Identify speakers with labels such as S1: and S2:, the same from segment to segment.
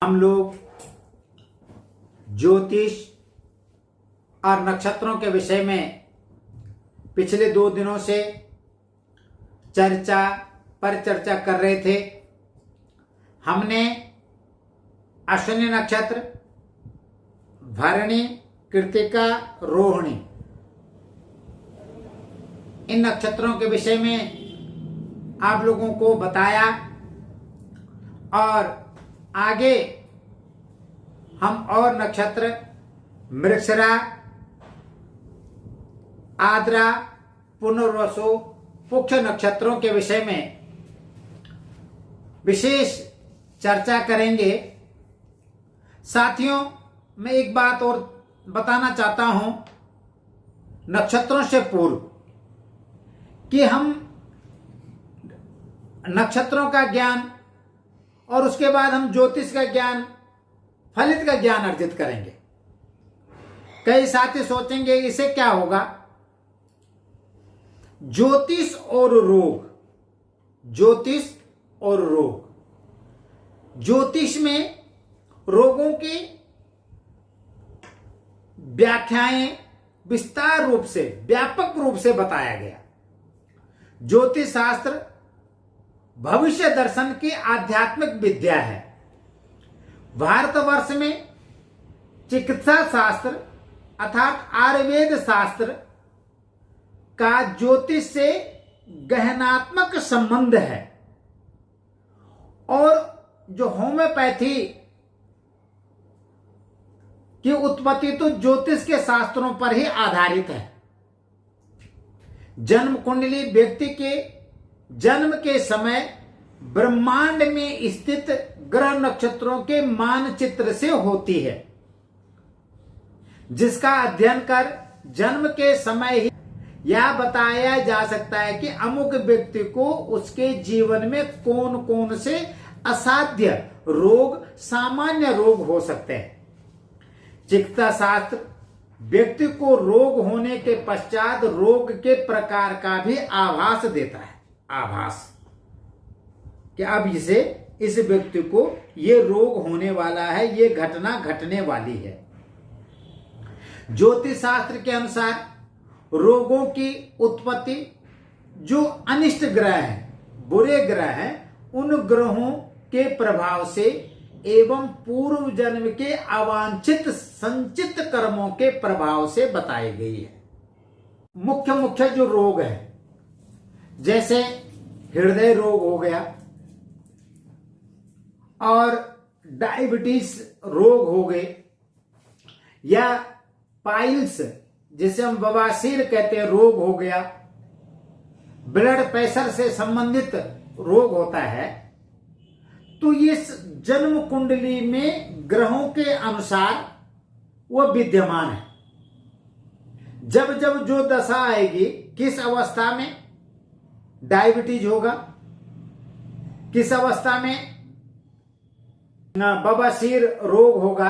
S1: हम लोग ज्योतिष और नक्षत्रों के विषय में पिछले 2 दिनों से चर्चा कर रहे थे। हमने अश्विनी नक्षत्र, भरणी, कृत्तिका, रोहिणी, इन नक्षत्रों के विषय में आप लोगों को बताया और आगे हम और नक्षत्र मृगशिरा, आद्रा, पुनर्वसु, पुष्य नक्षत्रों के विषय में विशेष चर्चा करेंगे। साथियों, मैं एक बात और बताना चाहता हूं नक्षत्रों से पूर्व कि हम नक्षत्रों का ज्ञान और उसके बाद हम ज्योतिष का ज्ञान, फलित का ज्ञान अर्जित करेंगे। कई साथी सोचेंगे इसे क्या होगा। ज्योतिष और रोग, ज्योतिष और रोग, ज्योतिष में रोगों की व्याख्याएं विस्तार रूप से, व्यापक रूप से बताया गया। ज्योतिष शास्त्र भविष्य दर्शन की आध्यात्मिक विद्या है। भारतवर्ष में चिकित्सा शास्त्र अर्थात आयुर्वेद शास्त्र का ज्योतिष से गहनात्मक संबंध है और जो होम्योपैथी की उत्पत्ति तो ज्योतिष के शास्त्रों पर ही आधारित है। जन्म कुंडली व्यक्ति के जन्म के समय ब्रह्मांड में स्थित ग्रह नक्षत्रों के मानचित्र से होती है, जिसका अध्ययन कर जन्म के समय ही यह बताया जा सकता है कि अमुक व्यक्ति को उसके जीवन में कौन कौन से असाध्य रोग, सामान्य रोग हो सकते हैं। चिकित्सा शास्त्र व्यक्ति को रोग होने के पश्चात रोग के प्रकार का भी आभास देता है। आभास कि अब इस व्यक्ति को ये रोग होने वाला है, ये घटना घटने वाली है। ज्योतिष शास्त्र के अनुसार रोगों की उत्पत्ति जो अनिष्ट ग्रह हैं, बुरे ग्रह हैं, उन ग्रहों के प्रभाव से एवं पूर्व जन्म के अवांछित संचित कर्मों के प्रभाव से बताई गई है। मुख्य जो रोग है, जैसे हृदय रोग हो गया और डायबिटीज रोग हो गए, या पाइल्स जिसे हम बवासीर कहते हैं रोग हो गया, ब्लड प्रेशर से संबंधित रोग होता है। तो ये जन्म कुंडली में ग्रहों के अनुसार वह विद्यमान है। जब जब जो दशा आएगी, किस अवस्था में डायबिटीज होगा, किस अवस्था में बवासीर रोग होगा,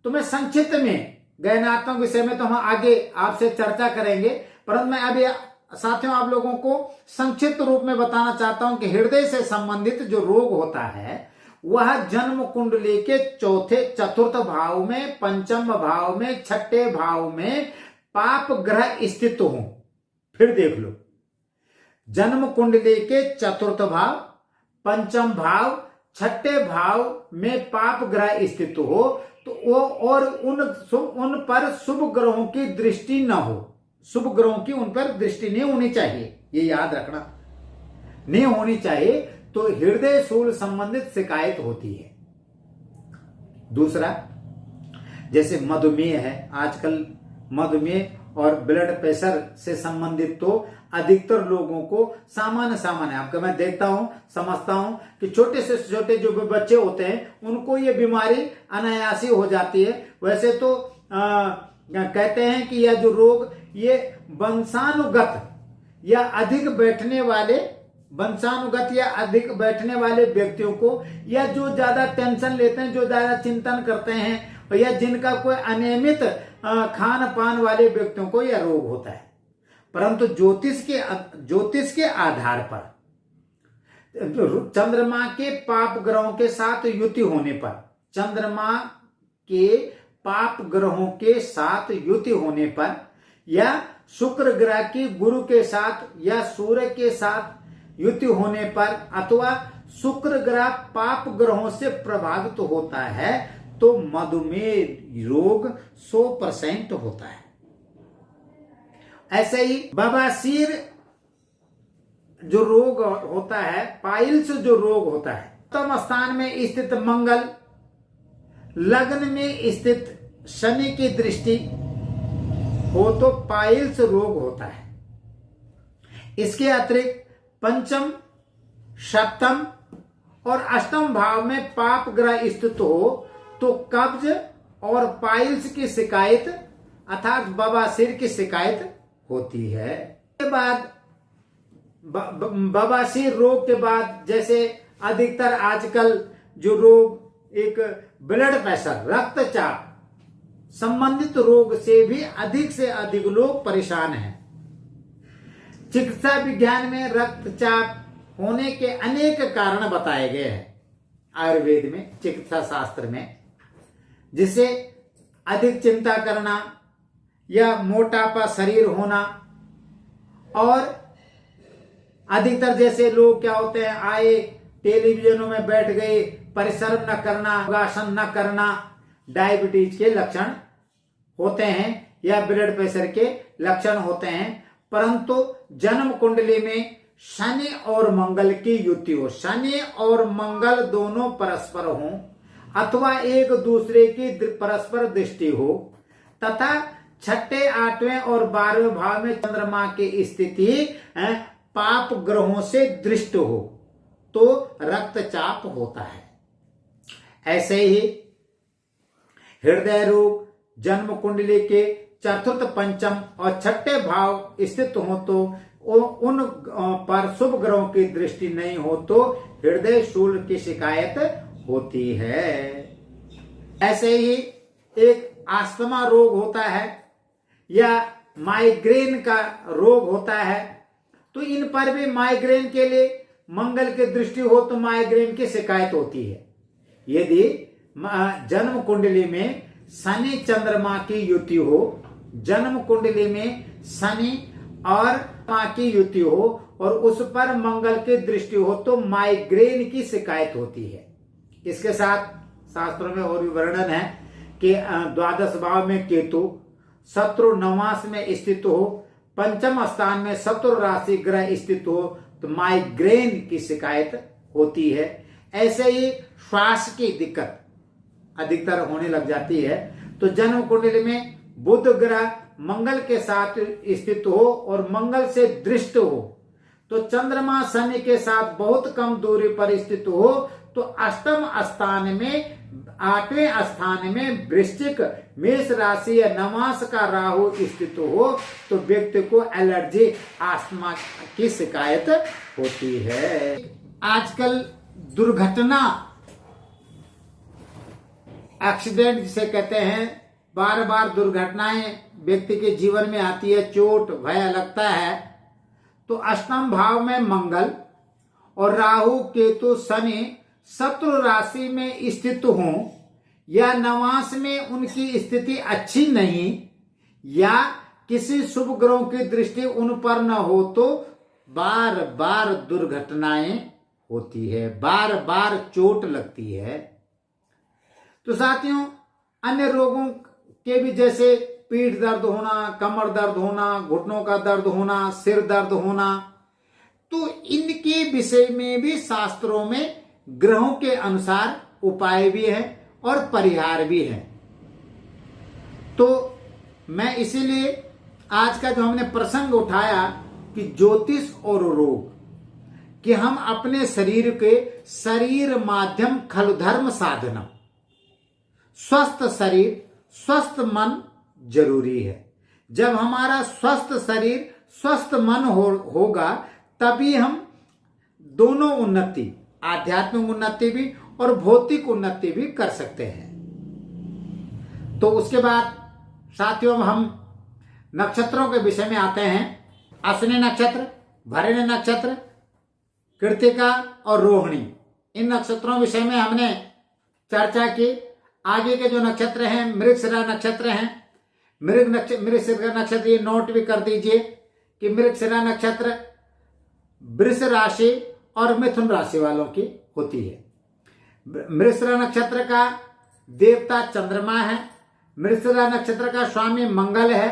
S1: तो मैं संक्षिप्त में गहनात्मक विषय में तो हम आगे आपसे चर्चा करेंगे, परंतु मैं अभी साथियों आप लोगों को संक्षिप्त रूप में बताना चाहता हूं कि हृदय से संबंधित जो रोग होता है वह जन्म कुंडली के चौथे, चतुर्थ भाव में, पंचम भाव में, छठे भाव में पाप ग्रह स्थित हो। फिर देख लो, जन्म कुंडली के चतुर्थ भाव, पंचम भाव, छठे भाव में पाप ग्रह स्थित हो तो वो और उन पर शुभ ग्रहों की दृष्टि न हो। शुभ ग्रहों की उन पर दृष्टि नहीं होनी चाहिए, ये याद रखना, नहीं होनी चाहिए, तो हृदय शूल संबंधित शिकायत होती है। दूसरा, जैसे मधुमेह है, आजकल मधुमेह और ब्लड प्रेशर से संबंधित तो अधिकतर लोगों को सामान्य आपका मैं देखता हूं, समझता हूं कि छोटे से छोटे जो बच्चे होते हैं उनको ये बीमारी अनायासी हो जाती है। वैसे तो कहते हैं कि यह जो रोग ये वंशानुगत या अधिक बैठने वाले व्यक्तियों को, या जो ज्यादा टेंशन लेते हैं, जो ज्यादा चिंतन करते हैं, या जिनका कोई अनियमित खान पान वाले व्यक्तियों को यह रोग होता है। परंतु ज्योतिष के आधार पर चंद्रमा के पाप ग्रहों के साथ युति होने पर चंद्रमा के पाप ग्रहों के साथ युति होने पर, या शुक्र ग्रह की गुरु के साथ या सूर्य के साथ युति होने पर, अथवा शुक्र ग्रह पाप ग्रहों से प्रभावित होता है, तो मधुमेह रोग 100% होता है। ऐसे ही बवासीर जो रोग होता है, पाइल्स जो रोग होता है, सप्तम स्थान में स्थित मंगल, लग्न में स्थित शनि की दृष्टि हो तो पाइल्स रोग होता है। इसके अतिरिक्त पंचम, सप्तम और अष्टम भाव में पाप ग्रह स्थित हो तो कब्ज और पाइल्स की शिकायत अर्थात बवासीर की शिकायत होती है। के बाद बवासीर रोग के बाद जैसे अधिकतर आजकल जो रोग एक ब्लड प्रेशर, रक्तचाप संबंधित रोग से भी अधिक लोग परेशान हैं। चिकित्सा विज्ञान में रक्तचाप होने के अनेक कारण बताए गए हैं आयुर्वेद में, चिकित्सा शास्त्र में, जिसे अधिक चिंता करना या मोटापा शरीर होना, और अधिकतर जैसे लोग क्या होते हैं, आए टेलीविजनों में बैठ गए, परिश्रम न करना, योगासन न करना, डायबिटीज के लक्षण होते हैं या ब्लड प्रेशर के लक्षण होते हैं। परंतु जन्म कुंडली में शनि और मंगल की युति हो, शनि और मंगल दोनों परस्पर हों, अथवा एक दूसरे की परस्पर दृष्टि हो, तथा छठे, आठवें और 12वें भाव में चंद्रमा की स्थिति पाप ग्रहों से दृष्ट हो तो रक्तचाप होता है। ऐसे ही हृदय रोग जन्म कुंडली के चतुर्थ, पंचम और छठे भाव स्थित हो तो उन पर शुभ ग्रहों की दृष्टि नहीं हो तो हृदय शूल की शिकायत होती है। ऐसे ही एक अस्थमा रोग होता है या माइग्रेन का रोग होता है, तो इन पर भी माइग्रेन के लिए मंगल की दृष्टि हो तो माइग्रेन की शिकायत होती है। यदि जन्म कुंडली में शनि चंद्रमा की युति हो, जन्म कुंडली में शनि और चंद्रमा की युति हो और उस पर मंगल की दृष्टि हो तो माइग्रेन की शिकायत होती है। इसके साथ शास्त्रों में और भी वर्णन है कि द्वादश भाव में केतु, शत्रु नवांश में स्थित हो, पंचम स्थान में शत्रु राशि ग्रह स्थित हो तो माइग्रेन की शिकायत होती है। ऐसे ही श्वास की दिक्कत अधिकतर होने लग जाती है। तो जन्म कुंडली में बुध ग्रह मंगल के साथ स्थित हो और मंगल से दृष्ट हो तो चंद्रमा शनि के साथ बहुत कम दूरी पर स्थित हो तो अष्टम स्थान में, 8वें स्थान में वृश्चिक, मेष राशि या नवांश का राहु स्थित हो तो व्यक्ति को एलर्जी, अस्थमा की शिकायत होती है। आजकल दुर्घटना, एक्सीडेंट जिसे कहते हैं, बार बार दुर्घटनाएं व्यक्ति के जीवन में आती है, चोट भय लगता है, तो अष्टम भाव में मंगल और राहु, केतु, शनि शत्रु राशि में स्थित हों या नवांश में उनकी स्थिति अच्छी नहीं या किसी शुभ ग्रहों की दृष्टि उन पर न हो तो बार बार दुर्घटनाएं होती है, बार बार चोट लगती है। तो साथियों, अन्य रोगों के भी जैसे पीठ दर्द होना, कमर दर्द होना, घुटनों का दर्द होना, सिर दर्द होना, तो इनके विषय में भी शास्त्रों में ग्रहों के अनुसार उपाय भी है और परिहार भी है। तो मैं इसीलिए आज का जो हमने प्रसंग उठाया कि ज्योतिष और रोग, कि हम अपने शरीर के शरीर माध्यम खलु धर्म साधनम, स्वस्थ शरीर स्वस्थ मन जरूरी है। जब हमारा स्वस्थ शरीर स्वस्थ मन होगा तभी हम दोनों उन्नति, आध्यात्मिक उन्नति भी और भौतिक उन्नति भी कर सकते हैं। तो उसके बाद साथियों हम नक्षत्रों के विषय में आते हैं। अश्विनी नक्षत्र, भरणी नक्षत्र, कृतिका और रोहिणी, इन नक्षत्रों विषय में हमने चर्चा की। आगे के जो नक्षत्र हैं मृगशिरा नक्षत्र हैं। मृगशिरा नक्षत्र ये नोट भी कर दीजिए कि मृगशिरा नक्षत्र वृष राशि और मिथुन राशि वालों की होती है। मृगशिरा नक्षत्र का देवता चंद्रमा है। मृगशिरा नक्षत्र का स्वामी मंगल है।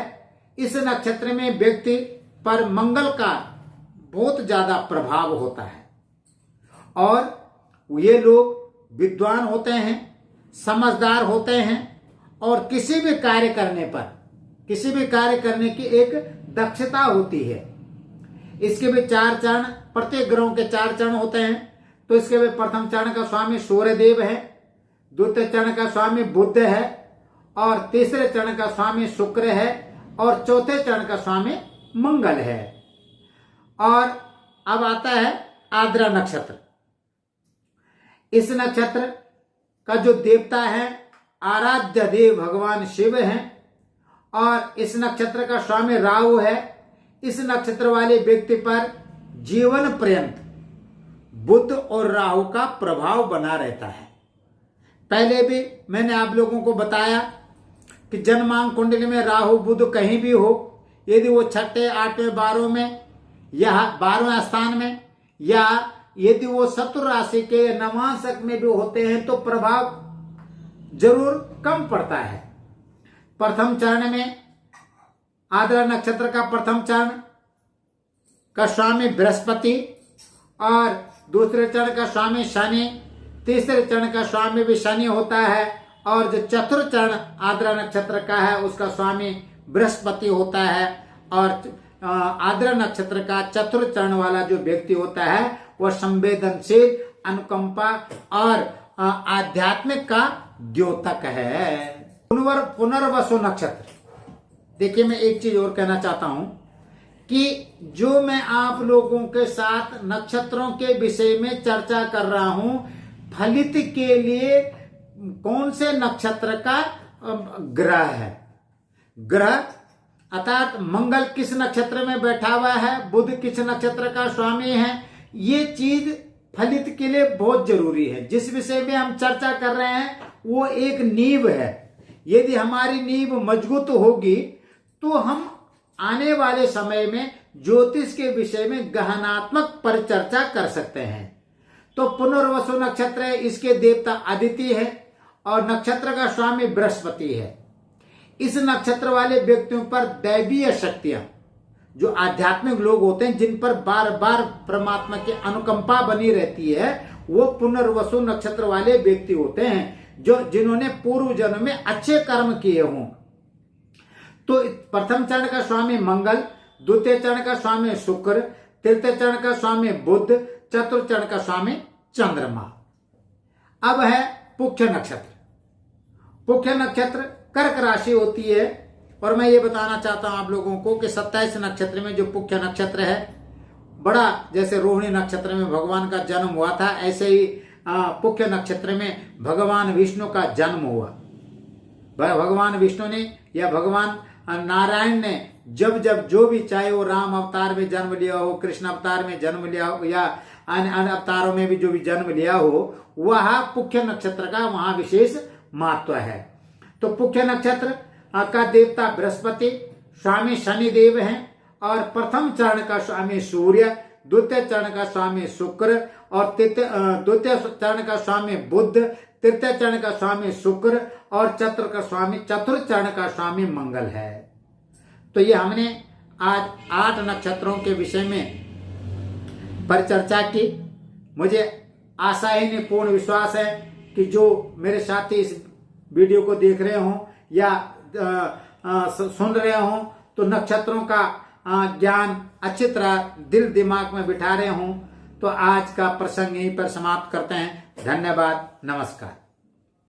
S1: इस नक्षत्र में व्यक्ति पर मंगल का बहुत ज्यादा प्रभाव होता है और ये लोग विद्वान होते हैं, समझदार होते हैं और किसी भी कार्य करने की एक दक्षता होती है। इसके भी 4 चरण, प्रत्येक ग्रहों के 4 चरण होते हैं। तो इसके भी प्रथम चरण का स्वामी सूर्य देव है, द्वितीय चरण का स्वामी बुध है और तीसरे चरण का स्वामी शुक्र है और चौथे चरण का स्वामी मंगल है। और अब आता है आद्रा नक्षत्र। इस नक्षत्र का जो देवता है आराध्य देव भगवान शिव हैं और इस नक्षत्र का स्वामी राहु है। इस नक्षत्र वाले व्यक्ति पर जीवन पर्यंत बुध और राहु का प्रभाव बना रहता है। पहले भी मैंने आप लोगों को बताया कि जन्मांक कुंडली में राहु बुध कहीं भी हो, यदि वो 6, 8, 12 में या 12वें स्थान में या यदि वो शत्रु राशि के नवांशक में भी होते हैं तो प्रभाव जरूर कम पड़ता है। प्रथम चरण में आद्रा नक्षत्र का प्रथम चरण का स्वामी बृहस्पति और दूसरे चरण का स्वामी शनि, तीसरे चरण का स्वामी भी शनि होता है और जो चतुर्थ चरण आद्रा नक्षत्र का है उसका स्वामी बृहस्पति होता है। और आद्रा नक्षत्र का चतुर्थ चरण वाला जो व्यक्ति होता है वह संवेदनशील, अनुकंपा और आध्यात्मिक का द्योतक है। पुनर्वसु नक्षत्र, देखिए मैं एक चीज और कहना चाहता हूं कि जो मैं आप लोगों के साथ नक्षत्रों के विषय में चर्चा कर रहा हूं, फलित के लिए कौन से नक्षत्र का ग्रह है। ग्रह अर्थात मंगल किस नक्षत्र में बैठा हुआ है, बुध किस नक्षत्र का स्वामी है, ये चीज फलित के लिए बहुत जरूरी है। जिस विषय में हम चर्चा कर रहे हैं वो एक नींव है। यदि हमारी नींव मजबूत होगी तो हम आने वाले समय में ज्योतिष के विषय में गहनात्मक परिचर्चा कर सकते हैं। तो पुनर्वसु नक्षत्र है, इसके देवता अदिति है और नक्षत्र का स्वामी बृहस्पति है। इस नक्षत्र वाले व्यक्तियों पर दैवीय शक्तियां, जो आध्यात्मिक लोग होते हैं जिन पर बार बार परमात्मा की अनुकंपा बनी रहती है, वो पुनर्वसु नक्षत्र वाले व्यक्ति होते हैं जिन्होंने पूर्व जन्म में अच्छे कर्म किए हों। तो प्रथम चरण का स्वामी मंगल, द्वितीय चरण का स्वामी शुक्र, तृतीय चरण का स्वामी बुध, चतुर्थ चरण का स्वामी चंद्रमा। अब है पुख्य नक्षत्र। पुख्य नक्षत्र कर्क राशि होती है और मैं ये बताना चाहता हूं आप लोगों को कि 27 नक्षत्र में जो पुख्य नक्षत्र है, बड़ा जैसे रोहिणी नक्षत्र में भगवान का जन्म हुआ था, ऐसे ही पुख्य नक्षत्र में भगवान विष्णु का जन्म हुआ। भगवान विष्णु ने या भगवान नारायण ने जब जब जो भी, चाहे वो राम अवतार में जन्म लिया हो, कृष्ण अवतार में जन्म लिया हो या अन्य अवतारों में भी जो भी जन्म लिया हो, वह पुख्य नक्षत्र का वहां विशेष महत्व है। तो पुख्य नक्षत्र का देवता बृहस्पति, स्वामी शनि देव हैं और प्रथम चरण का स्वामी सूर्य, द्वितीय चरण का स्वामी शुक्र और द्वितीय चरण का स्वामी बुध, तृतीय चरण का स्वामी शुक्र और चतुर्थ चरण का स्वामी मंगल है। तो ये हमने आज 8 नक्षत्रों के विषय में परिचर्चा की। मुझे आशा ही नहीं, पूर्ण विश्वास है कि जो मेरे साथी इस वीडियो को देख रहे हों या सुन रहे हों तो नक्षत्रों का ज्ञान अच्छी तरह दिल दिमाग में बिठा रहे हों। तो आज का प्रसंग यहीं पर समाप्त करते हैं। धन्यवाद, नमस्कार।